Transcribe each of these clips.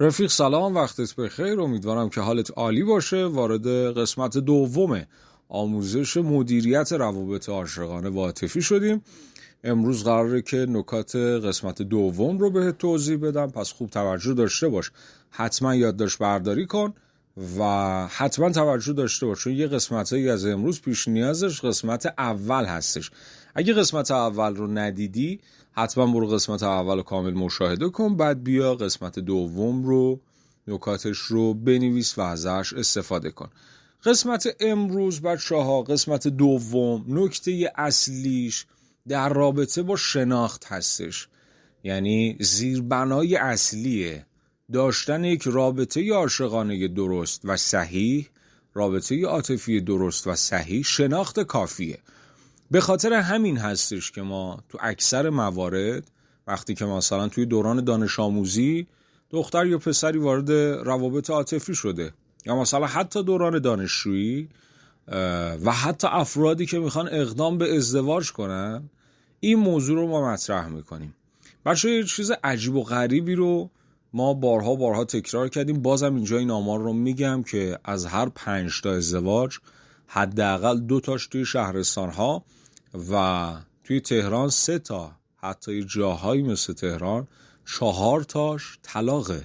رفیق سلام، وقتت بخیر. امیدوارم که حالت عالی باشه. وارد قسمت دوم آموزش مدیریت روابط عاشقانه و عاطفی شدیم. امروز قراره که نکات قسمت دوم رو بهت توضیح بدم، پس خوب توجه داشته باش. حتما یادداشت برداری کن و حتما توجه داشته باش، چون یه قسمتایی از امروز پیش نیازش قسمت اول هستش. اگه قسمت اول رو ندیدی حتما برو قسمت اول رو کامل مشاهده کن، بعد بیا قسمت دوم رو نکاتش رو بنویس و ازش استفاده کن. قسمت امروز بچه‌ها، قسمت دوم، نکته اصلیش در رابطه با شناخت هستش. یعنی زیربنای اصلیه داشتن یک رابطه عاشقانه درست و صحیح، رابطه عاطفی درست و صحیح، شناخت کافیه. به خاطر همین هستش که ما تو اکثر موارد وقتی که مثلا توی دوران دانش آموزی دختر یا پسری وارد روابط عاطفی شده، یا مثلا حتی دوران دانشجویی و حتی افرادی که میخوان اقدام به ازدواج کنن، این موضوع رو ما مطرح میکنیم. بچه یه چیز عجیب و غریبی رو ما بارها تکرار کردیم، بازم اینجا این آمار رو میگم که از هر 5 تا ازدواج حداقل 2 تاش توی شهرستان ها و توی تهران 3 تا، حتی جاهایی مثل تهران 4 تاش طلاقه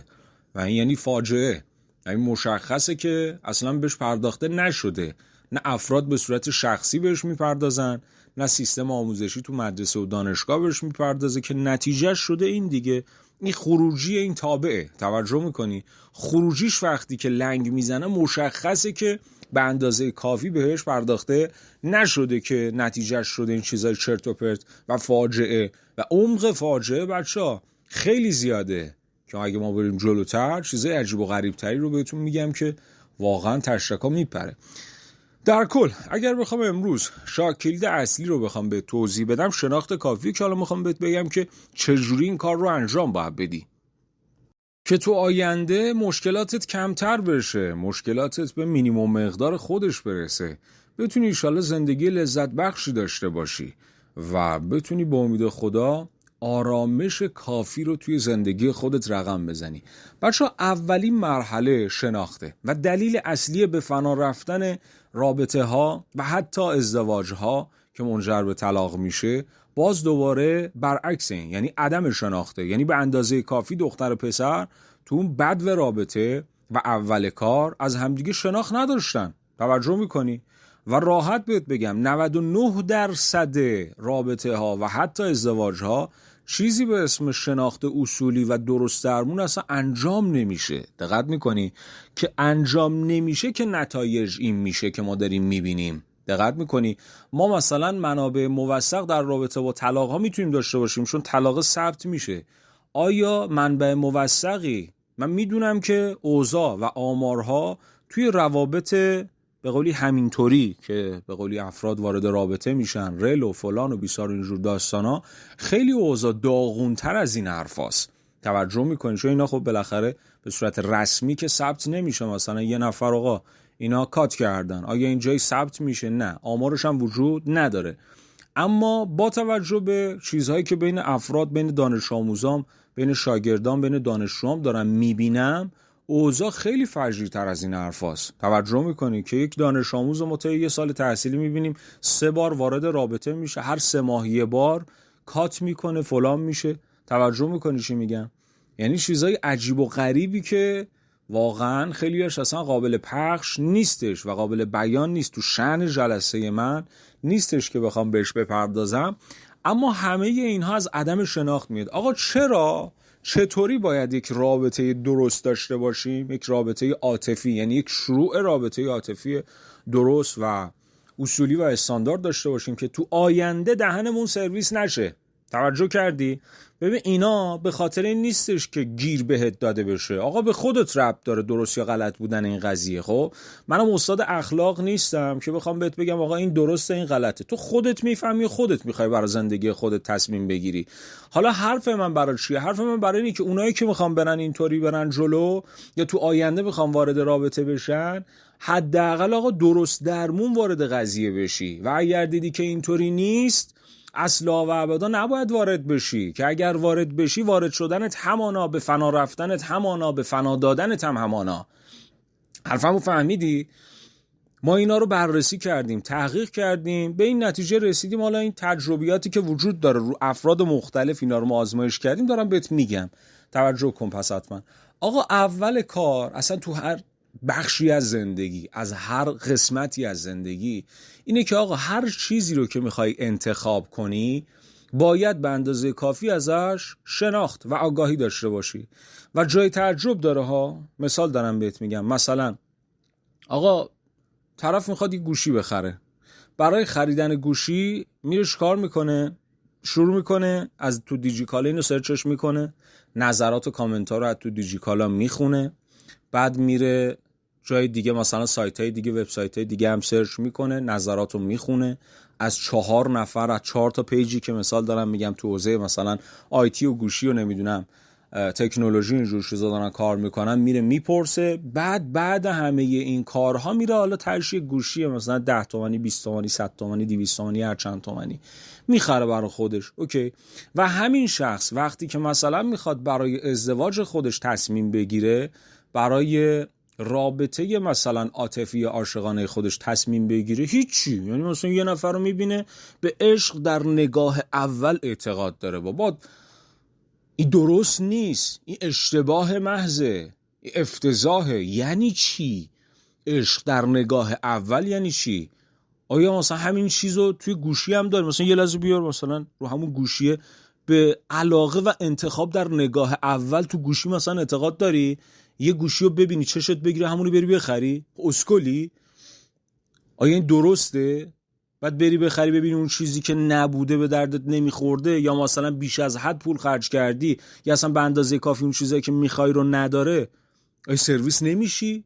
و این یعنی فاجعه. یعنی مشخصه که اصلا بهش پرداخته نشده، نه افراد به صورت شخصی بهش میپردازن، نه سیستم آموزشی تو مدرسه و دانشگاه بهش میپردازه، که نتیجه شده این دیگه. این خروجی این تابعه، توجه میکنی؟ خروجیش وقتی که لنگ میزنه مشخصه که به اندازه کافی بهش پرداخته نشده، که نتیجه شده این چیزای چرت و پرت و فاجعه. و عمق فاجعه بچه‌ها خیلی زیاده که اگه ما بریم جلوتر چیزای عجیب و غریب تری رو بهتون میگم که واقعا تشتکا میپره. در کل اگر بخوام امروز شاکلید اصلی رو بخوام به توضیح بدم، شناخت کافی، که حالا میخوام بهت بگم که چجوری این کار رو انجام باید بدی که تو آینده مشکلاتت کمتر بشه، مشکلاتت به مینیمم مقدار خودش برسه، بتونی انشالله زندگی لذت بخشی داشته باشی و بتونی با امید خدا آرامش کافی رو توی زندگی خودت رقم بزنی. بچه اولین مرحله شناخته و دلیل اصلی به فنا رفتن رابطه ها و حتی ازدواج ها که منجر به طلاق میشه، باز دوباره برعکس این، یعنی عدم شناخته. یعنی به اندازه کافی دختر و پسر تو اون بدو رابطه و اول کار از همدیگه شناخت نداشتن. توجه میکنی؟ و راحت بهت بگم 99% رابطه ها و حتی ازدواج ها چیزی به اسم شناخت اصولی و درست درمون اصلا انجام نمیشه. دقت میکنی؟ که انجام نمیشه که نتایج این میشه که ما داریم میبینیم. دقت میکنی؟ ما مثلا منابع موثق در رابطه با طلاق ها میتونیم داشته باشیم، چون طلاق ثبت میشه. آیا منبع موثقی؟ من میدونم که اوضاع و آمارها توی روابط به قولی همینطوری که به قولی افراد وارد رابطه میشن، رل و فلان و بیسار اینجور داستانا، خیلی اوضاع داغونتر از این حرفاست. توجه میکنی؟ چون اینا خب بالاخره به صورت رسمی که ثبت نمیشه. مثلا یه نفر آقا اینا کات کردن، آیا این جایی ثبت میشه؟ نه، آمارش هم وجود نداره. اما با توجه به چیزهایی که بین افراد، بین دانش آموزام، بین شاگردان، بین دانشجوام دارم میبینم، اوضاع خیلی فجیع‌تر از این حرفاست. توجه میکنی که یک دانش آموز ما طی 1 سال تحصیلی میبینیم 3 بار وارد رابطه میشه، هر 3 ماه یه بار کات میکنه، فلان میشه. توجه میکنی چی میگم؟ یعنی چیزای عجیب و غریبی که واقعا خیلیش اصلا قابل پخش نیستش و قابل بیان نیست، تو شأن جلسه من نیستش که بخوام بهش بپردازم. اما همه اینها از عدم شناخت میاد. آقا چطوری باید یک رابطه درست داشته باشیم؟ یک رابطه عاطفی، یعنی یک شروع رابطه عاطفی درست و اصولی و استاندارد داشته باشیم که تو آینده دهنمون سرویس نشه. توجه کردی؟ ببین اینا به خاطر این نیستش که گیر بهت داده بشه. آقا به خودت ربط داره درست یا غلط بودن این قضیه. خب منم استاد اخلاق نیستم که بخوام بهت بگم آقا این درسته این غلطه. تو خودت میفهمی، خودت میخوای برای زندگی خودت تصمیم بگیری. حالا حرف من برای چیه؟ حرف من برای اینه که اونایی که میخوام برن اینطوری برن جلو یا تو آینده میخوام وارد رابطه بشن، حداقل آقا درست درمون وارد قضیه بشی. و اگر دیدی که اینطوری نیست، اصلا و ابدا نباید وارد بشی، که اگر وارد بشی وارد شدنت همانا، به فنا رفتنت همانا، به فنا دادنت هم همانا. حرفمو فهمیدی؟ ما اینا رو بررسی کردیم، تحقیق کردیم، به این نتیجه رسیدیم. حالا این تجربیاتی که وجود داره رو افراد مختلف اینا رو ما آزمایش کردیم، دارم بهت میگم، توجه کن. پس حتما آقا اول کار اصلا تو هر بخشی از زندگی، از هر قسمتی از زندگی، اینه که آقا هر چیزی رو که میخوای انتخاب کنی باید به اندازه کافی ازش شناخت و آگاهی داشته باشی. و جای تعجب داره ها. مثال دارم بهت میگم، مثلا آقا طرف میخواد یه گوشی بخره، برای خریدن گوشی میره کار میکنه، شروع میکنه از تو دیجیکالا اینو سرچش میکنه، نظرات و کامنت ها رو از تو دیجیکالا میخونه، بعد میره جای دیگه مثلا سایت های دیگه، وبسایت های دیگه هم سرچ میکنه، نظرات رو میخونه از 4 نفر، از 4 تا پیجی که مثال دارم میگم تو حوزه مثلا آیتی و گوشی و نمیدونم تکنولوژی اینجور چیزا دارن کار میکنن، میره میپرسه. بعد همه این کارها میره حالا ترشی گوشی مثلا 10 تومانی، 20 تومانی، 100 تومانی، 200 تومانی، هر چند تومانی میخره برای خودش. اوکی. و همین شخص وقتی که مثلا میخواد برای ازدواج خودش تصمیم بگیره، برای رابطه مثلا عاطفی عاشقانه خودش تصمیم بگیره، هیچی. یعنی مثلا یه نفر رو میبینه به عشق در نگاه اول اعتقاد داره، بابا این درست نیست، این اشتباه محضه، این افتضاحه. یعنی چی عشق در نگاه اول؟ یعنی چی؟ آیا مثلا همین چیزو توی گوشی هم داری؟ مثلا یه لحظه بیار مثلا رو همون گوشیه به علاقه و انتخاب در نگاه اول تو گوشی مثلا اعتقاد داری؟ یه گوشی رو ببینی چشت بگیره همونو بری بخری؟ اسکلی؟ آیا این درسته؟ بعد بری بخری ببینی اون چیزی که نبوده به دردت نمیخورده، یا مثلا بیش از حد پول خرج کردی، یا اصلا به اندازه کافی اون چیزایی که میخوای رو نداره، آیا سرویس نمیشی؟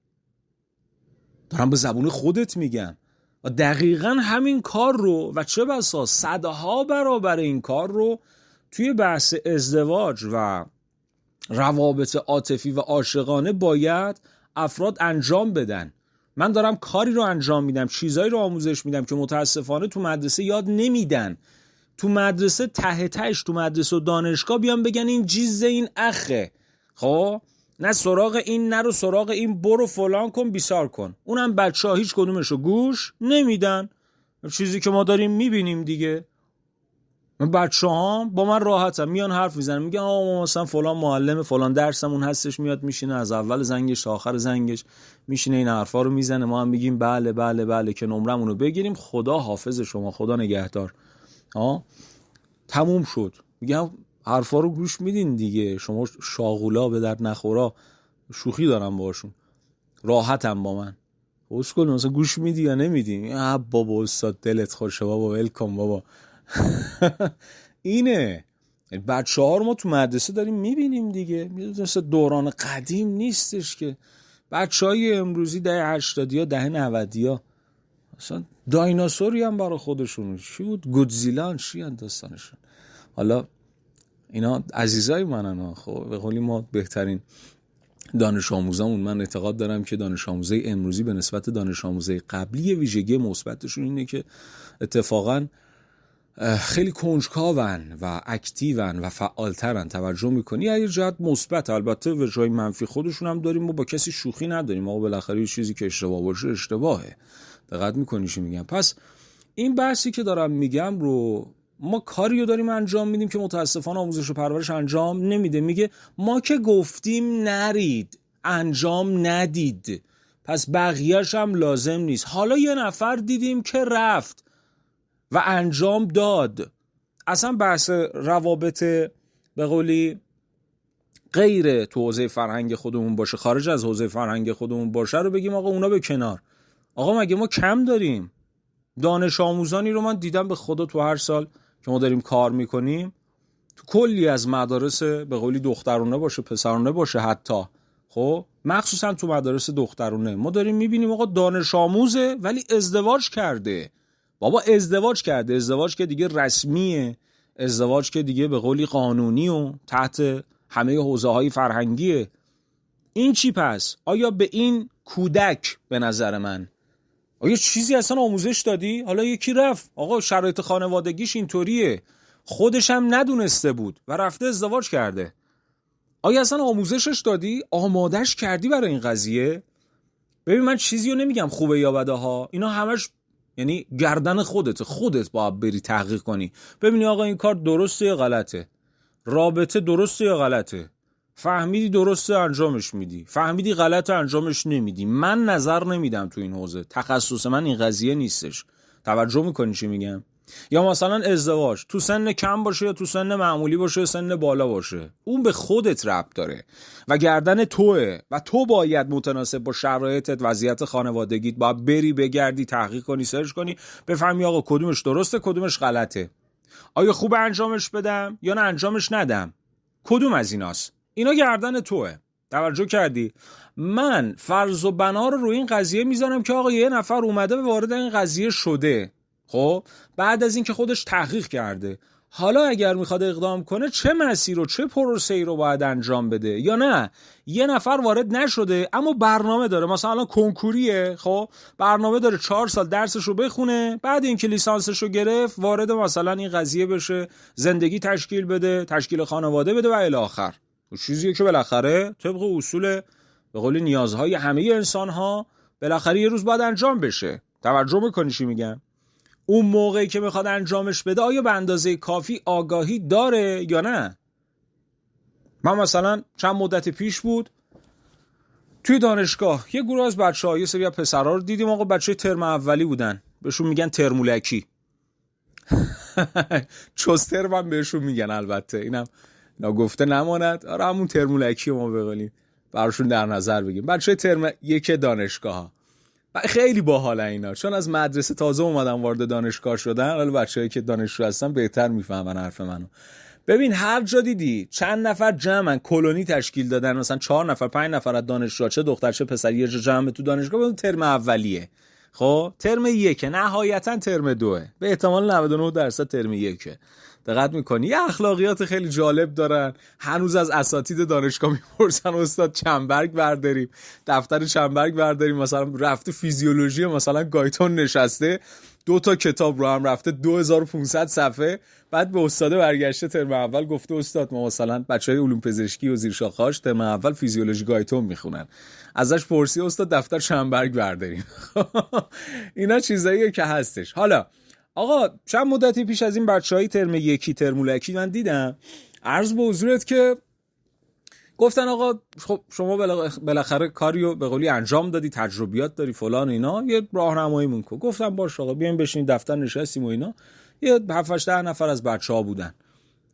دارم به زبون خودت میگم. و دقیقاً همین کار رو و چه بسا صدها برابر این کار رو توی بحث ازدواج و روابط عاطفی و عاشقانه باید افراد انجام بدن. من دارم کاری رو انجام میدم، چیزایی رو آموزش میدم که متاسفانه تو مدرسه یاد نمیدن. تو مدرسه ته تهش، تو مدرسه و دانشگاه بیان بگن این جیزه، این اخه، خب نه سراغ این نرو، سراغ این برو فلان کن بیسار کن. اونم بچه‌ها هیچ کدومشو گوش نمیدن. چیزی که ما داریم میبینیم دیگه. من بچه‌ها با من راحتم، میان حرف میزنن، میگن آقا مثلا فلان معلم فلان درسمون هستش، میاد میشینه از اول زنگش تا آخر زنگش میشینه این حرفا رو میزنه، ما هم میگیم بله بله بله که نمرمون رو بگیریم، خدا حافظ شما، خدا نگهدار. تموم شد. میگم حرفا رو گوش میدین دیگه، شما شاغولا به درد نخورا. شوخی دارم باشون، راحتم با من. اسکل مثلا گوش میدی یا نمیدی؟ بابا استاد دلت خوشه بابا، ولکام بابا. اینه بچه ها رو ما تو مدرسه داریم میبینیم دیگه. مثل دوران قدیم نیستش که بچه های امروزی ده 80 ها ده 90 ها مثلا دایناسوری هم برای خودشون چی بود، گودزیلا چی هم داستانشون. حالا اینا عزیزای منن، خب به قولی ما بهترین دانش آموزامون، من اعتقاد دارم که دانش آموزای امروزی به نسبت دانش آموزای قبلی ویژگی مثبتشون اینه که اتفاقاً خیلی کنجکاون و اکتیون و فعالترن. توجه میکنی یه جهت مثبت، البته به جای منفی خودشون هم داریم. ما با کسی شوخی نداریم، ما بالاخره یه چیزی که اشتباه باشه اشتباهه. دقت میکنی چی میگم؟ پس این بحثی که دارم میگم رو ما کاریو داریم انجام میدیم که متاسفانه آموزش و پرورش انجام نمیده. میگه ما که گفتیم نرید، انجام ندید، پس بقیه‌اش هم لازم نیست. حالا یه نفر دیدیم که رفت و انجام داد. اصلا بحث روابط به قولی غیر تو حوزه فرهنگ خودمون باشه، خارج از حوزه فرهنگ خودمون باشه رو بگیم آقا اونا به کنار. آقا مگه ما کم داریم؟ دانش آموزانی رو من دیدم به خدا تو هر سال که ما داریم کار میکنیم، تو کلی از مدارس به قولی دخترونه باشه پسرونه باشه، حتی خب مخصوصا تو مدارس دخترونه ما داریم میبینیم آقا دانش آموزه ولی ازدواج کرده. بابا ازدواج کرده، ازدواج که دیگه رسمیه، ازدواج که دیگه به قولی قانونی و تحت همه حوزه های فرهنگیه. این چی پس؟ آیا به این کودک به نظر من آیا چیزی اصلا آموزش دادی؟ حالا یکی رفت آقا شرایط خانوادگیش اینطوریه، خودش هم ندونسته بود و رفته ازدواج کرده، آیا اصلا آموزشش دادی؟ آمادش کردی برای این قضیه؟ ببین من چیزی رو نمیگم خوبه یا بده ها، اینا همش یعنی گردن خودت باید بری تحقیق کنی ببینی آقا این کار درسته یا غلطه، رابطه درسته یا غلطه، فهمیدی درسته انجامش میدی، فهمیدی غلطه انجامش نمیدی. من نظر نمیدم تو این حوزه، تخصص من این قضیه نیستش. توجه میکنی چی میگم؟ یا مثلا ازدواج تو سن کم باشه یا تو سن معمولی باشه، سن بالا باشه، اون به خودت ربط داره و گردن توه و تو باید متناسب با شرایطت، وضعیت خانوادگیت باید بری بگردی، تحقیق کنی، سرچ کنی، بفهمی آقا کدومش درسته کدومش غلطه، آیا خوب انجامش بدم یا نه انجامش ندم، کدوم از ایناست. اینا گردن توه. توجه کردی؟ من فرض و بنا رو روی این قضیه میذارم که آقا یه نفر اومده و وارد این قضیه شده، خب بعد از اینکه خودش تحقیق کرده، حالا اگر میخواد اقدام کنه چه مسیر و چه پروسه‌ای رو باید انجام بده، یا نه یه نفر وارد نشده اما برنامه داره، مثلا الان کنکوریه، خب برنامه داره 4 سال درسش رو بخونه، بعد اینکه لیسانسش رو گرفت وارد مثلا این قضیه بشه، زندگی تشکیل بده، تشکیل خانواده بده و الی آخر. چیزیه که بالاخره طبق اصول به قول نیازهای همه انسان‌ها بالاخره یه روز باید انجام بشه. توجه می‌کنی چی میگم؟ اون موقعی که میخواد انجامش بده آیا به اندازه کافی آگاهی داره یا نه؟ من مثلا چند مدت پیش بود توی دانشگاه یه گروه از بچه‌ها، یه سری از پسرا رو دیدیم، آقا بچه ترم اولی بودن، بهشون میگن ترمولکی. چوستر هم بهشون میگن، البته اینم ناگفته نماند، آره همون ترمولکی ما بقولیم براشون در نظر بگیم، بچه ترم یک دانشگاه ها. خیلی باحال اینا، چون از مدرسه تازه اومدن وارد دانشگاه شدن، حالا بچه‌ای که دانشجو هستن بهتر میفهمن حرف منو. ببین هر جا دیدی چند نفر جمعن کلونی تشکیل دادن، مثلا 4 نفر 5 نفر از دانشجو، چه دختر چه پسر، یه جا جمع تو دانشگاه، اون ترم اولیه. خب ترم 1 نهایتا ترم 2 به احتمال 99% ترم 1. دقت میکنی یه اخلاقیات خیلی جالب دارن، هنوز از اساتید دانشگاه میپرسن استاد چنبرگ برداریم، دفتر چنبرگ برداریم، مثلا رفته فیزیولوژی مثلا گایتون نشسته 2 تا کتاب رو هم رفته 2500 صفحه، بعد به استاد برگشته ترم اول گفته استاد ما مثلا بچهای علوم پزشکی و زیر شاخه‌اش ترم اول فیزیولوژی گایتون میخونن، ازش پرسی استاد دفتر چنبرگ برداریم. اینا چیزاییه که هستش. حالا آقا چند مدتی پیش از این بچهای ترم 1 ترمولکی من دیدم، عرض به حضورت که گفتن آقا خب شما بالاخره کاریو به قولی انجام دادی، تجربیات داری فلان اینا، یه راهنماییمون کن. گفتم باشه آقا بیاین بشین دفتر نشستیم و اینا، یه 7-8 نفر از بچه‌ها بودن.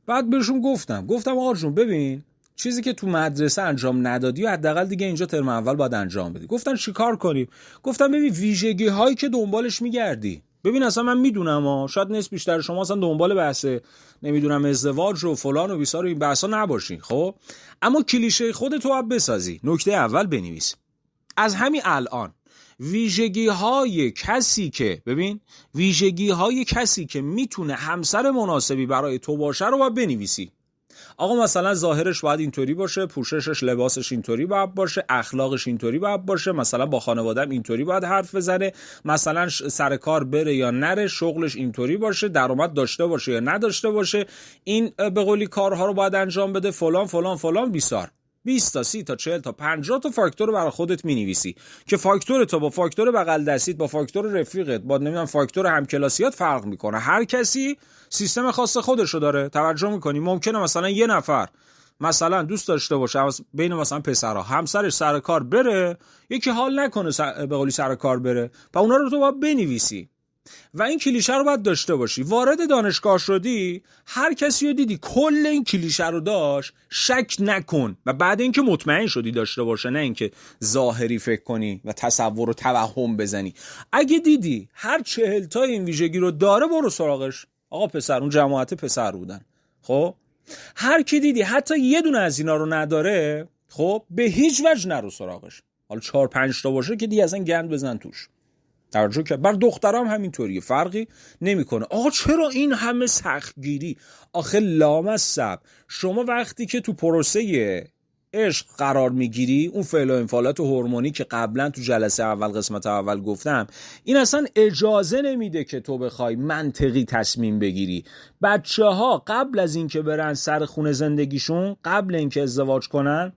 بعد بهشون گفتم آقا جون ببین چیزی که تو مدرسه انجام ندادی و حداقل دیگه اینجا ترم اول باید انجام بدی. گفتن چیکار کنیم؟ گفتم ببین ویژگی هایی که دنبالش میگردی، ببین اصلا من میدونم شاید نصف بیشتر شما اصلا دنبال بحث نمیدونم ازدواج و فلان و بیسار و این بحثا نباشین، خب اما کلیشه خودت رو باید بسازی. نکته اول بنویس از همین الان ویژگی های کسی که میتونه همسر مناسبی برای تو باشه رو باید بنویسی. آقا مثلا ظاهرش باید اینطوری باشه، پوششش لباسش اینطوری باید باشه، اخلاقش اینطوری باید باشه، مثلا با خانواده‌ام اینطوری باید حرف بزنه، مثلا سر کار بره یا نره، شغلش اینطوری باشه، درآمد داشته باشه یا نداشته باشه، این به قولی کارها رو باید انجام بده، فلان فلان فلان بیسار. 20 تا 30 تا 40 تا 50 تا فاکتور رو برای خودت می‌نویسی که فاکتور تو با فاکتور بغل دستیت با فاکتور رفیقت با نمیدونم فاکتور همکلاسیات فرق میکنه. هر کسی سیستم خاص خودشو داره. توجه میکنی ممکنه مثلا یه نفر مثلا دوست داشته باشه بین مثلا پسرها همسرش سر کار بره، یکی حال نکنه به قولی سر کار بره، و اونا رو تو باید بنویسی و این کلیشه رو باید داشته باشی. وارد دانشگاه شدی هر کسی رو دیدی کل این کلیشه رو داشت، شک نکن و بعد اینکه مطمئن شدی داشته باشه، نه اینکه ظاهری فکر کنی و تصور و توهم بزنی. اگه دیدی هر 40 تا این ویژگی رو داره برو سراغش. آقا پسر اون جماعت پسر بودن، خب هر کی دیدی حتی یه دونه از اینا رو نداره، خب به هیچ وجه نرو سراغش. حالا 4-5 تا باشه که دیگه اصلا گند بزن توش. توجه کرد؟ بر دخترام همینطوریه، فرقی نمیکنه. آقا چرا این همه سختگیری؟ آخه لامصب شما وقتی که تو پروسه عشق قرار میگیری، اون فعل و انفعالات هورمونی که قبلا تو جلسه اول قسمت اول گفتم، این اصلا اجازه نمیده که تو بخوای منطقی تصمیم بگیری. بچه‌ها قبل از اینکه برن سر خونه زندگیشون، قبل اینکه ازدواج کنن،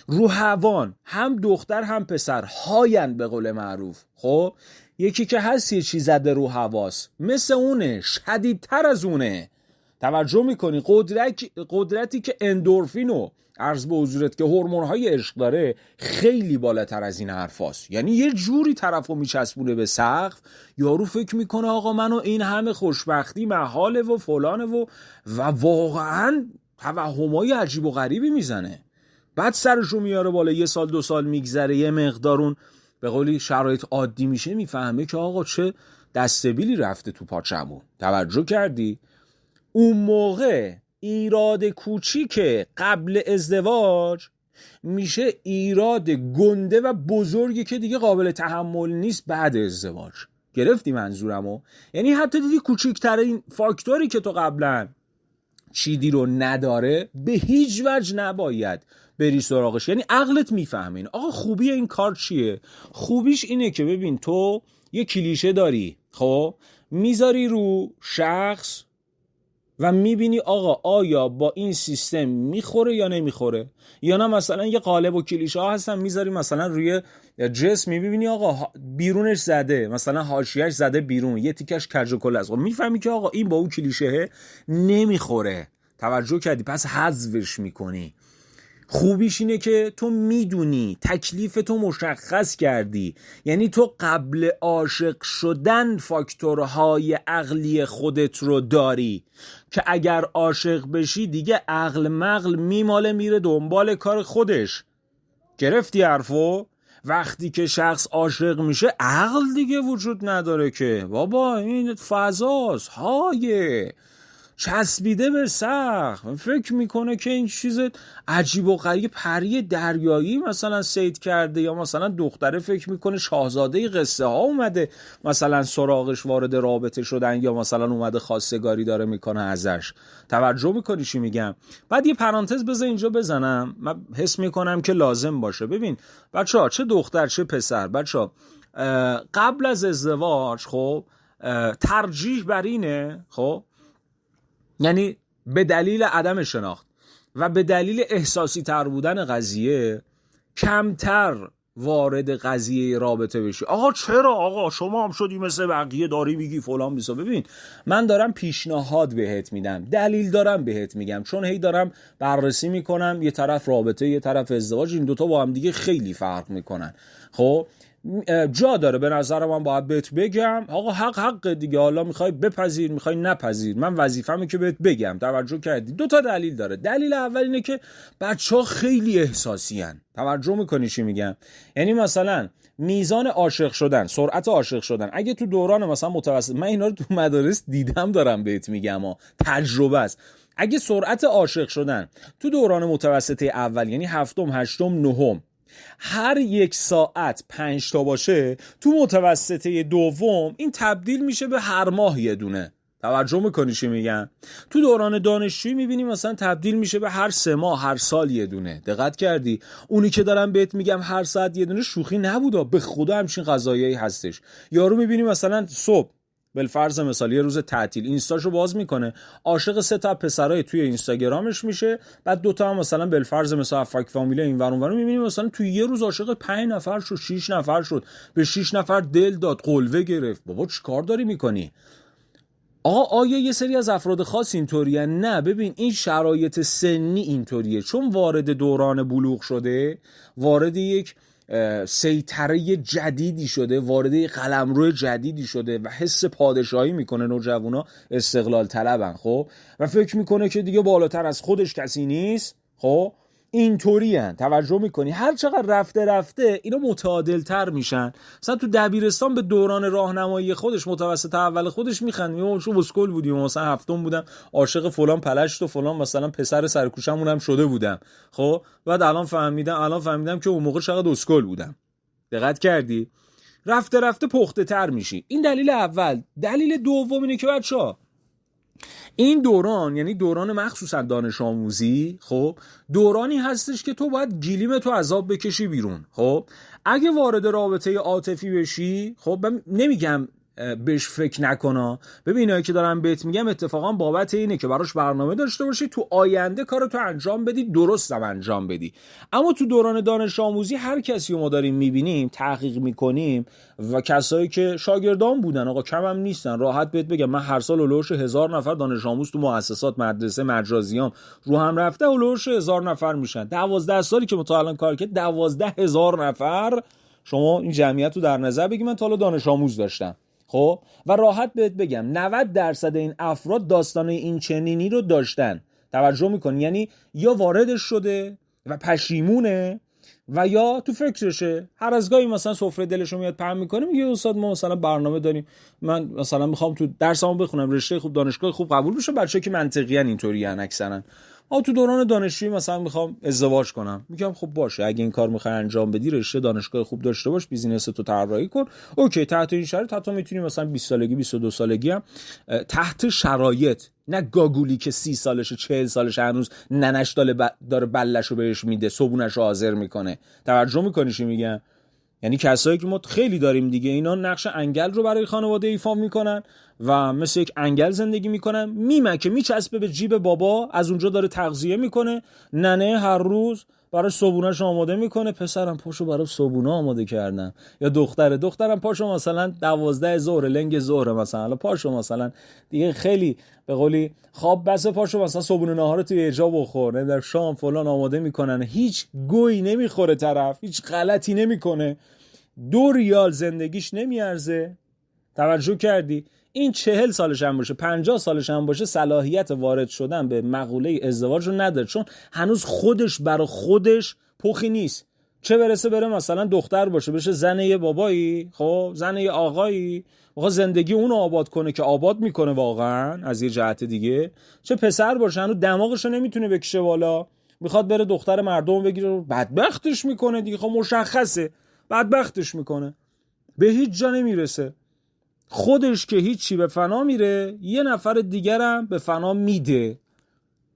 رو هوان هم دختر هم پسر هاین به قول معروف. خب یکی که هست یه چیز زده رو حواس، مثل اونه، شدیدتر از اونه. توجه میکنی؟ قدرتی که اندورفینو عرض به حضورت که هورمون‌های عشق داره خیلی بالاتر از این حرفاست. یعنی یه جوری طرفو میچسبونه به سقف، یارو فکر میکنه آقا منو این همه خوشبختی محاله و فلانه و واقعا توهمای عجیب و غریبی میزنه. بعد سرشو میاره بالا، 1 سال 2 سال میگذره، یه مقدارون به قولی شرایط عادی میشه، میفهمه که آقا چه دستبیلی رفته تو پاچمون. توجه کردی؟ اون موقع ایراد کوچیک قبل ازدواج میشه ایراد گنده و بزرگی که دیگه قابل تحمل نیست بعد ازدواج. گرفتی منظورمو؟ یعنی حتی دیدی کوچیکترین فاکتوری که تو قبلا چیدی رو نداره، به هیچ وجه نباید بری سراغش. یعنی عقلت میفهمه این. آقا خوبی این کار چیه؟ خوبیش اینه که ببین تو یه کلیشه داری، خب میذاری رو شخص و میبینی آقا آیا با این سیستم میخوره یا نمیخوره، یا نه مثلا یه قالب و کلیشه ها هستن میذاری مثلا روی جسم، میبینی آقا بیرونش زده، مثلا حاشیه‌اش زده بیرون، یه تیکش کج و کل است، میفهمی که آقا این با اون کلیشه نمیخوره. توجه کردی؟ پس حذفش میکنی. خوبیش اینه که تو میدونی، تکلیف تو مشخص کردی. یعنی تو قبل عاشق شدن فاکتورهای عقلی خودت رو داری که اگر عاشق بشی دیگه عقل مغل میماله میره دنبال کار خودش. گرفتی حرفو؟ وقتی که شخص عاشق میشه عقل دیگه وجود نداره که بابا این فضاست، هایه چسبیده به سقف، فکر میکنه که این چیز عجیب و غریب پری دریایی مثلا صید کرده، یا مثلا دختره فکر میکنه شاهزاده قصه ها اومده مثلا سراغش وارد رابطه شدن، یا مثلا اومده خواستگاری داره میکنه ازش. توجه میکنی چی میگم؟ بعد یه پرانتز بذار اینجا بزنم، من حس میکنم که لازم باشه. ببین بچه‌ها، چه دختر چه پسر، بچه‌ها قبل از ازدواج خب ترجیح بر اینه، خب یعنی به دلیل عدم شناخت و به دلیل احساسی تر بودن قضیه کمتر وارد قضیه رابطه بشی. آقا چرا آقا شما هم شدی مثل بقیه داری میگی فلان بیسا؟ ببین من دارم پیشنهاد بهت میدم، دلیل دارم بهت میگم، چون هی دارم بررسی میکنم یه طرف رابطه یه طرف ازدواج، این دوتا با هم دیگه خیلی فرق میکنن. خب جا داره به نظر من باید بهت بگم. آقا حق دیگه، حالا میخوای بپذیر میخوای نپذیر، من وظیفه‌مه که بهت بگم. توجه کردی؟ 2 تا دلیل داره. دلیل اول اینه که بچه‌ها خیلی احساسی ان. توجه میکنی چی میگم؟ یعنی مثلا میزان عاشق شدن، سرعت عاشق شدن، اگه تو دوران مثلا متوسط، من اینا رو تو مدارس دیدم دارم بهت میگم، تجربه است. اگه سرعت عاشق شدن تو دوران متوسطه اول، یعنی 7م 8م 9م، هر 1 ساعت 5 تا باشه، تو متوسطه دوم این تبدیل میشه به هر ماه یه دونه. توجه میکنی چی میگم؟ تو دوران دانشجویی میبینی مثلا تبدیل میشه به هر 3 ماه هر سال یه دونه. دقت کردی؟ اونی که دارم بهت میگم هر ساعت یه دونه شوخی نبودا، به خدا همچین قضایایی هستش. یارو میبینی مثلا صبح بالفرض مثال یه روز تعطیل اینستاشو باز میکنه، عاشق 3 تا پسرای توی اینستاگرامش میشه، بعد 2 تا هم مثلا بالفرض مثلا فاک فامیلی این ور اون ور، میبینی مثلا توی یه روز عاشق 5 نفر شد، 6 نفر شد، به 6 نفر دل داد، قلوه گرفت. بابا چیکار داری میکنی؟ آقا آیا یه سری از افراد خاص اینطوریه؟ نه، ببین این شرایط سنی اینطوریه، چون وارد دوران بلوغ شده، وارد یک سیطره جدیدی شده، وارد قلمرو جدیدی شده و حس پادشاهی میکنه. نوجوانا استقلال طلبن، خب، و فکر میکنه که دیگه بالاتر از خودش کسی نیست. خب اینطوری هن. توجه میکنی؟ هر چقدر رفته اینا متعادل تر میشن. مثلا تو دبیرستان به دوران راهنمایی خودش متوسط اول خودش میخندیم، چون اسکول بودیم، مثلا 7م بودم عاشق فلان پلشت و فلان مثلا پسر سرکوشمون هم شده بودم. خب بعد الان فهمیدم که اون موقع چقدر اسکول بودم. دقت کردی؟ رفته پخته تر میشی. این دلیل اول. دلیل دوم اینه که بچه‌ها این دوران یعنی دوران مخصوصا دانش آموزی، خب دورانی هستش که تو باید گلیم تو عذاب بکشی بیرون. خب اگه وارد رابطه عاطفی بشی، خب من نمیگم بهش فکر نکنا، ببین اینایی که دارم بهت میگم اتفاقا بابت اینه که براش برنامه داشته باشی، تو آینده کارتو انجام بدی، درستم انجام بدی. اما تو دوران دانش آموزی هر کسی رو ما داریم میبینیم، تحقیق میکنیم و کسایی که شاگردان بودن، آقا کم هم نیستن، راحت بهت بگم من هر سال اولوش 1000 نفر دانش آموز تو مؤسسات، مدرسه، مجازیام رو هم رفته، اولوش 1000 نفر میشن. 12 سالی که تا الان کار کرد 12000 نفر. شما این جمعیت رو در نظر بگی، من تا الان دانش آموز داشتم. خب و راحت بهت بگم 90% این افراد داستان این چنینی رو داشتن. توجه میکنی؟ یعنی یا واردش شده و پشیمونه و یا تو فکرشه. هر از گاهی مثلا سفره دلشو میاد پهن میکنه، میگه استاد ما مثلا برنامه داریم، من مثلا میخوام تو درسمو بخونم، رشته خوب، دانشگاه خوب قبول بشم. بچه‌ها که منطقیاً اینطوریان اکثرا. تو دوران دانشجویی مثلا میخوام ازدواج کنم، میگم خب باشه، اگه این کار میخوای انجام بدی، رشته دانشگاه خوب داشته باش، بیزینس تو طراحی کن، اوکی. تحت این شرایط حتی میتونی مثلا 20 سالگی 22 سالگی هم تحت شرایط، نه گاگولی که 30 سالشه 40 سالشه هنوز ننش داره بلشو بهش میده، صبونشو حاضر میکنه. توجه میکنی چی میگم؟ یعنی کسایی که ما خیلی داریم دیگه، اینا نقش انگل رو برای خانواده ایفا میکنن و مثل یک انگل زندگی میکنن، میمکه میچسبه به جیب بابا، از اونجا داره تغذیه میکنه، ننه هر روز برای صبونه‌اش آماده میکنه، پسرم پاشو برای صبونه آماده کردم، یا دخترم پاشو مثلا 12 ظهر لنگ ظهر مثلا پاشو مثلا دیگه خیلی به قولی خواب بس، پاشو مثلا صبونه ناهار تو یه جا بخور، نه در شام فلان آماده میکنن، هیچ گوی نمیخوره طرف، هیچ غلطی نمیکنه، 2 ریال زندگیش نمیارزه. توجه کردی؟ این 40 سالش هم باشه، 50 سالش هم باشه، صلاحیت وارد شدن به مقوله ازدواج رو نداره، چون هنوز خودش برای خودش پخی نیست. چه برسه بره مثلا دختر باشه، بشه زن یه بابایی، خب زن یه آقایی، میخواد زندگی اونو آباد کنه که آباد میکنه واقعا از یه جهت دیگه. چه پسر باشه هنوز دماغشو نمیتونه بکشه بالا، میخواد بره دختر مردم بگیره، بدبختش میکنه دیگه. خب مشخصه بدبختش میکنه، به هیچ جا نمیرسه. خودش که هیچی به فنا میره، یه نفر دیگرم به فنا میده.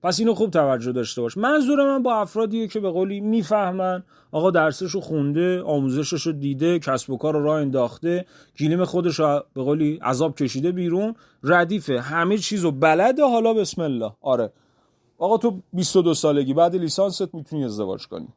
پس اینو خوب توجه داشته باش. منظور من با افرادیه که به قولی میفهمن، آقا درسشو خونده، آموزششو دیده، کسب و کار رو راه انداخته، گلیم خودشو به قولی عذاب کشیده بیرون، ردیفه، همه چیزو بلده، حالا بسم الله. آره آقا تو 22 سالگی بعد لیسانست میتونی ازدواج کنی.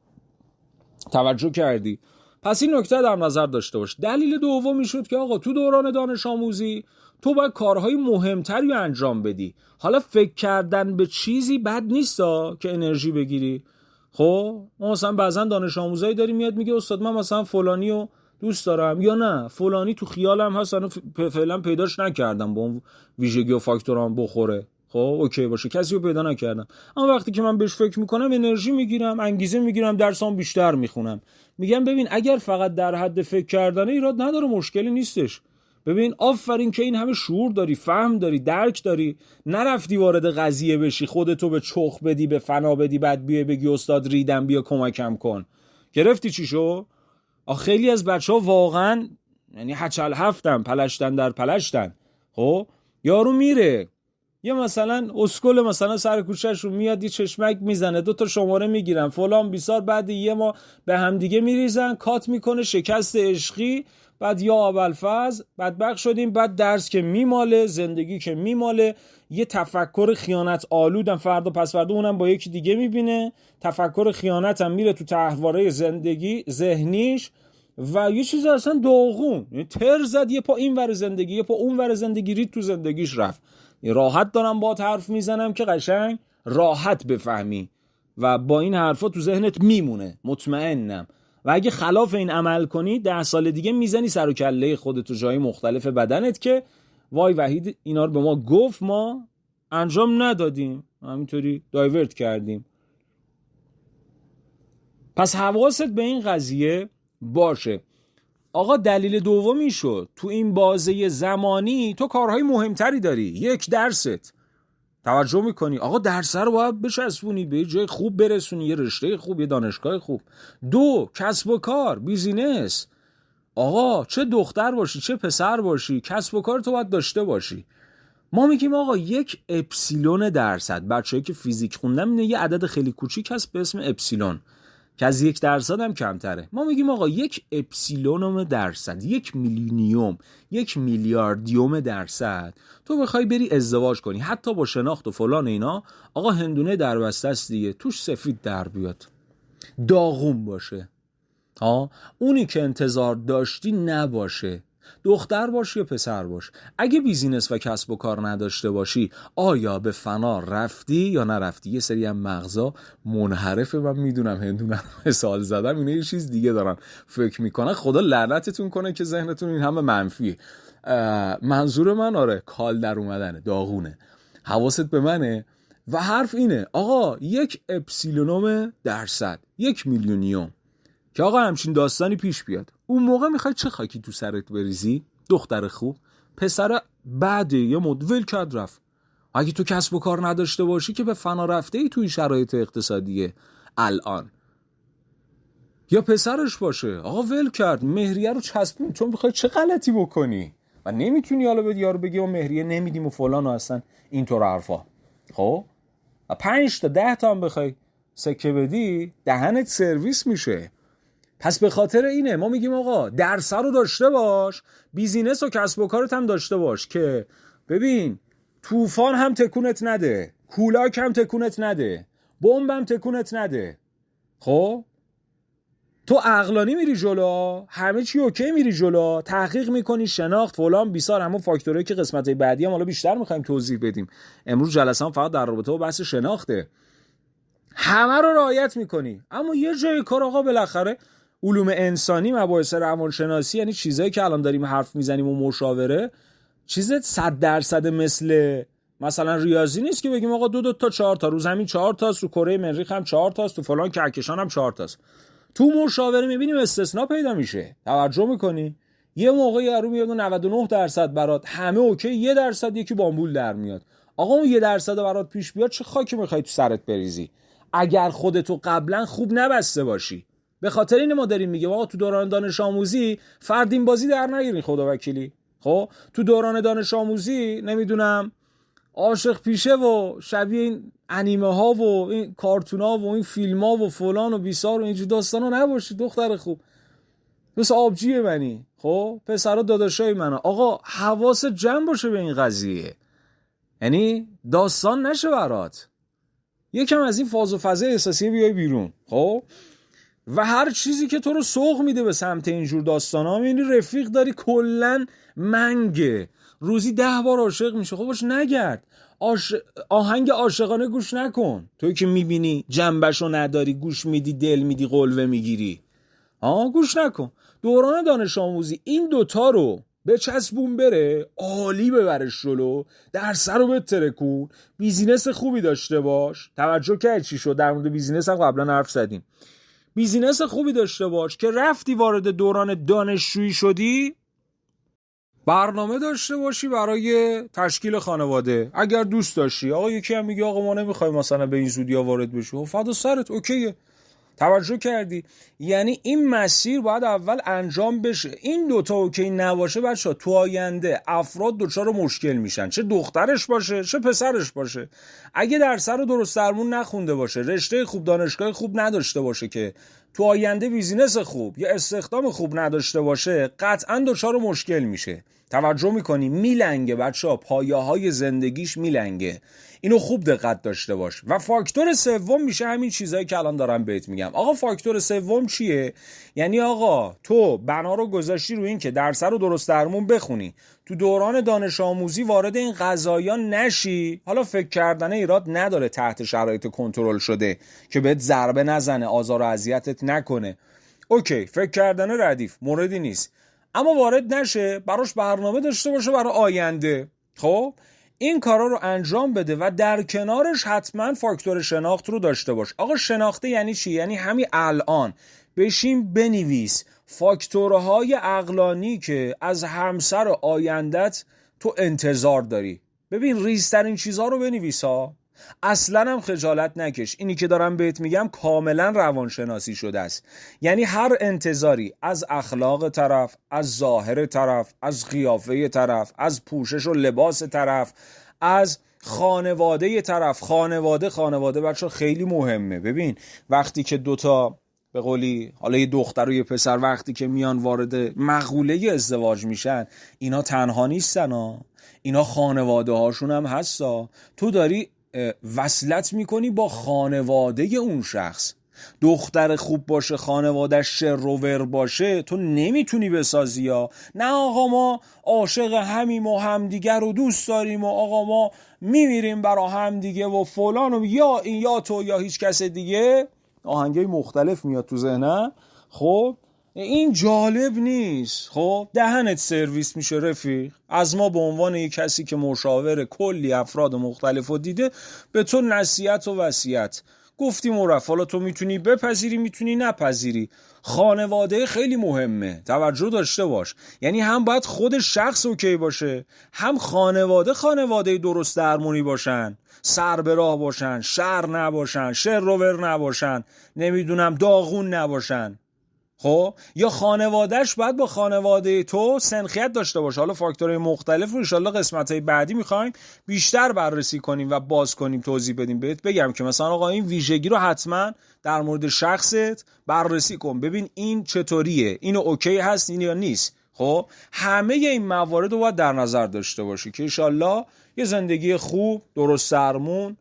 توجه کردی؟ پس این نکته در نظر داشته باش. دلیل دومی شد که آقا تو دوران دانش آموزی تو باید کارهای مهمتری انجام بدی. حالا فکر کردن به چیزی بد نیستا که انرژی بگیری. خب ما مثلا بعضن دانش آموزایی داریم میاد میگه استاد من مثلا فلانی رو دوست دارم، یا نه فلانی تو خیالم هست، انا فعلا پیداش نکردم با اون ویژگی و فاکتورام بخوره. خب اوکی باشه، کسی رو پیدا نکردم، اما وقتی که من بهش فکر میکنم انرژی میگیرم، انگیزه میگیرم، درسام بیشتر میخونم. میگم ببین اگر فقط در حد فکر کردنه ایراد نداره، مشکلی نیستش. ببین آفرین که این همه شعور داری، فهم داری، درک داری، نرفتی وارد قضیه بشی، خودتو به چخ بدی، به فنا بدی، بعد بیای بگی استاد ریدم بیا کمکم کن. گرفتی چی شو؟ خیلی از بچه‌ها واقعا یعنی هچل هفتن، پلشتن در پلشتن. خب یارو میره یه مثلا اسکل مثلا سر کوچه‌ش رو میاد، یه چشمک میزنه، 2 تا شماره میگیرن فلان بیسار، بعد یه ما به هم دیگه میریزن، کات میکنه، شکست عشقی، بعد یا ابوالفضل بدبخت شدیم، بعد درس که میماله، زندگی که میماله، یه تفکر خیانت آلودم، فردا پس فردا اونم با یکی دیگه میبینه، تفکر خیانت هم میره تو طرحواره زندگی ذهنیش و یه چیز اصلا داغون، تر زد، یه پا این ور زندگی یه پا اون ور زندگی، رید تو زندگیش رفت. راحت دارم با حرف میزنم که قشنگ راحت بفهمی و با این حرفا تو ذهنت میمونه، مطمئنم. و اگه خلاف این عمل کنی 10 سال دیگه میزنی سر و کله خودت تو جای مختلف بدنت که وای وحید اینا رو به ما گفت، ما انجام ندادیم، همینطوری دایورت کردیم. پس حواست به این قضیه باشه. آقا دلیل دومی شد تو این بازه زمانی تو کارهای مهمتری داری. 1 درست. توجه میکنی؟ آقا درس رو باید بچسبونی، به جای خوب برسونی، یه رشته خوب، یه دانشگاه خوب. 2 کسب و کار، بیزینس. آقا چه دختر باشی چه پسر باشی، کسب و کار تو باید داشته باشی. ما میگیم آقا یک اپسیلون درصد، بچه‌ای که فیزیک خوندن اینه یه عدد خیلی کوچیک هست به اسم اپسیلون که از 1% هم کمتره. ما میگیم آقا یک اپسیلونوم درصد، 1 میلیونیوم، 1 میلیاردیوم درصد تو بخوای بری ازدواج کنی حتی با شناخت و فلان اینا، آقا هندونه دربسته است دیگه، توش سفید در بیاد، داغون باشه، اونی که انتظار داشتی نباشه، دختر باش یا پسر باش. اگه بیزینس و کسب و کار نداشته باشی آیا به فنا رفتی یا نرفتی؟ یه سری هم مغزا منحرفه، من میدونم هندونم مثال زدم، اینا یه چیز دیگه دارن فکر میکنن، خدا لعنتتون کنه که ذهنتون این همه منفیه. منظور من آره کال در اومدنه، داغونه، حواست به منه. و حرف اینه آقا یک اپسیلونوم درصد، 1 میلیونیوم که آقا همچین داستانی پیش بیاد، اون موقع میخوای چه خاکی تو سرت بریزی؟ دختر خوب، پسر بعد یه ول کرد رفت. اگه تو کسب و کار نداشته باشی که به فنا رفته ای توی شرایط اقتصادیه الان، یا پسرش باشه آقا ول کرد، مهریه رو چسبون، چون میخوای چه غلطی بکنی و نمیتونی حالا به یارو بگی ما مهریه نمیدیم و فلان و اصلا اینطور حرفا. خب 5 تا 10 تا هم بخوای سکه بدی دهنت سرویس میشه. پس به خاطر اینه ما میگیم آقا درس رو داشته باش، بیزینس و کسب و کارت هم داشته باش که ببین طوفان هم تکونت نده، کولاک هم تکونت نده، بمب هم تکونت نده. خب تو عقلانی میری جلو، همه چی اوکی میری جلو، تحقیق میکنی، شناخت فلان بیسار، همون فاکتورایی که قسمت بعدی هم حالا بیشتر میخوایم توضیح بدیم، امروز جلسه هم فقط در رابطه با بحث شناخته، همه رو رعایت میکنی. اما یه جای کار آقا بالاخره علوم انسانی، مباحث روانشناسی، یعنی چیزایی که الان داریم حرف میزنیم و مشاوره، چیز 100% مثلا ریاضی نیست که بگیم آقا 2 تا 4 تا، رو زمین 4 تاست، رو کره مریخ هم 4 تاست، تو فلان کهکشان هم 4 تاست. تو مشاوره میبینیم استثناء پیدا میشه، توجه میکنی؟ یه موقع یارو میاد 99% برات همه اوکی، 1% یکی بامبول در میاد. آقا اون 1% برات پیش بیاد چه خاکی میخوای تو سرت بریزی اگر خودتو قبلا خوب نبسته باشی؟ به خاطر این ما داریم میگه آقا تو دوران دانش آموزی فردین بازی در نگیرین، خدا وکیلی. خب تو دوران دانش آموزی نمیدونم عاشق پیشه و شبیه این انیمه ها و این کارتون ها و این فیلم ها و فلان و بیسار و اینجور داستان ها نباشی دختر خوب، مثل آبجی منی. خب پسرها داداشای منه. آقا حواست جمع باشه به این قضیه، یعنی داستان نشه برات، یکم از این فاز و فضای احساسی بیای بیرون. خب و هر چیزی که تو رو سوق میده به سمت اینجور داستانا، میبینی رفیق داری کلن منگه، روزی 10 بار عاشق میشه، خب باش نگرد، آهنگ عاشقانه گوش نکن. توی که میبینی جنبشو نداری، گوش میدی، دل میدی، قلوه میگیری، گوش نکن. دوران دانش آموزی این دوتا رو به چسبون بره، عالی ببرش جلو، درس رو بترکون، بیزینس خوبی داشته باش. توجه کرد چی شد؟ در مورد بیزینس هم قبلا حرف زدیم. بیزینس خوبی داشته باش که رفتی وارد دوران دانشجویی شدی، برنامه داشته باشی برای تشکیل خانواده اگر دوست داشتی. آقا یکی هم میگه آقا ما نمیخوایم مثلا به این زودیا وارد بشی، فدا سرت، اوکیه. توجه کردی؟ یعنی این مسیر باید اول انجام بشه. این دوتا اوکی نباشه بچه‌ها تو آینده افراد دچار مشکل میشن، چه دخترش باشه چه پسرش باشه. اگه درس رو درست درمون نخونده باشه، رشته خوب، دانشگاه خوب نداشته باشه، که تو آینده بیزینس خوب یا استخدام خوب نداشته باشه، قطعا دچار مشکل میشه. توجه میکنی؟ میلنگه بچه‌ها، پایه‌های زندگیش میلنگه. اینو خوب دقت داشته باش. و فاکتور سوم میشه همین چیزایی که الان دارم بهت میگم. آقا فاکتور سوم چیه؟ یعنی آقا تو بنا رو گذاشتی رو این که درس رو درست درمون بخونی، تو دوران دانش آموزی وارد این قضایا نشی. حالا فکر کردن ایراد نداره تحت شرایط کنترل شده که بهت ضربه نزنه، آزار و اذیتت نکنه، اوکی، فکر کردن ردیف، موردی نیست. اما وارد نشه، براش برنامه داشته باشه برای آینده. خب این کارا رو انجام بده و در کنارش حتما فاکتور شناخت رو داشته باش. آقا شناخته یعنی چی؟ یعنی همین الان بشین بنویس فاکتورهای عقلانی که از همسر آیندت تو انتظار داری. ببین ریزترین چیزها رو بنویس ها. اصلا هم خجالت نکش. اینی که دارم بهت میگم کاملا روانشناسی شده است. یعنی هر انتظاری از اخلاق طرف، از ظاهر طرف، از قیافه طرف، از پوشش و لباس طرف، از خانواده طرف، خانواده بچه خیلی مهمه. ببین وقتی که دوتا به قولی حالا یه دختر و یه پسر وقتی که میان وارد مقوله ازدواج میشن، اینا تنها نیستن ها، اینا خانواده هاشون هم هستا. تو داری وصلت میکنی با خانواده اون شخص. دختر خوب باشه، خانواده شر و ور باشه، تو نمیتونی بسازی. یا نه آقا ما عاشق همیم و همدیگر رو دوست داریم و آقا ما میمیریم برا همدیگه و فلان و یا این یا تو یا هیچ کس دیگه. آهنگای مختلف میاد تو ذهنم. خب این جالب نیست. خب دهنت سرویس میشه رفیق. از ما به عنوان یک کسی که مشاور کلی افراد مختلف رو دیده به تو نصیحت و وصیت گفتیم و رفت. حالا تو میتونی بپذیری میتونی نپذیری. خانواده خیلی مهمه، توجه داشته باش. یعنی هم باید خود شخص اوکی باشه، هم خانواده درست درمونی باشن، سر به راه باشن، شر نباشن، شر و ور نباشن، نمیدونم داغون نباشن. خب یا خانوادهش باید با خانواده تو سنخیت داشته باشه. حالا فاکتورهای مختلف رو انشالله قسمت‌های بعدی میخوایم بیشتر بررسی کنیم و باز کنیم، توضیح بدیم. بهت بگم که مثلا آقا این ویژگی رو حتما در مورد شخصت بررسی کن، ببین این چطوریه، اینو اوکی هست این یا نیست. خب همه این موارد رو باید در نظر داشته باشی که انشالله یه زندگی خوب، درست درمون،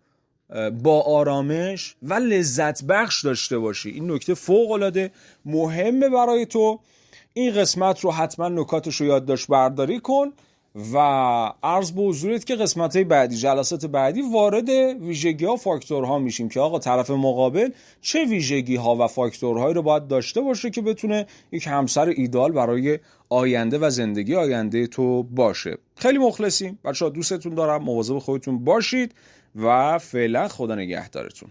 با آرامش و لذت بخش داشته باشی. این نکته فوق العاده مهمه برای تو. این قسمت رو حتما نکاتش رو یادداشت برداری کن و عرض به حضورت که قسمت‌های بعدی، جلسات بعدی وارد ویژگی‌ها و فاکتورها میشیم که آقا طرف مقابل چه ویژگی‌ها و فاکتورهایی رو باید داشته باشه که بتونه یک همسر ایدئال برای آینده و زندگی آینده تو باشه. خیلی مخلصیم بچه‌ها، دوستتون دارم، مواظب خودتون باشید و فعلا خدا نگهدارتون.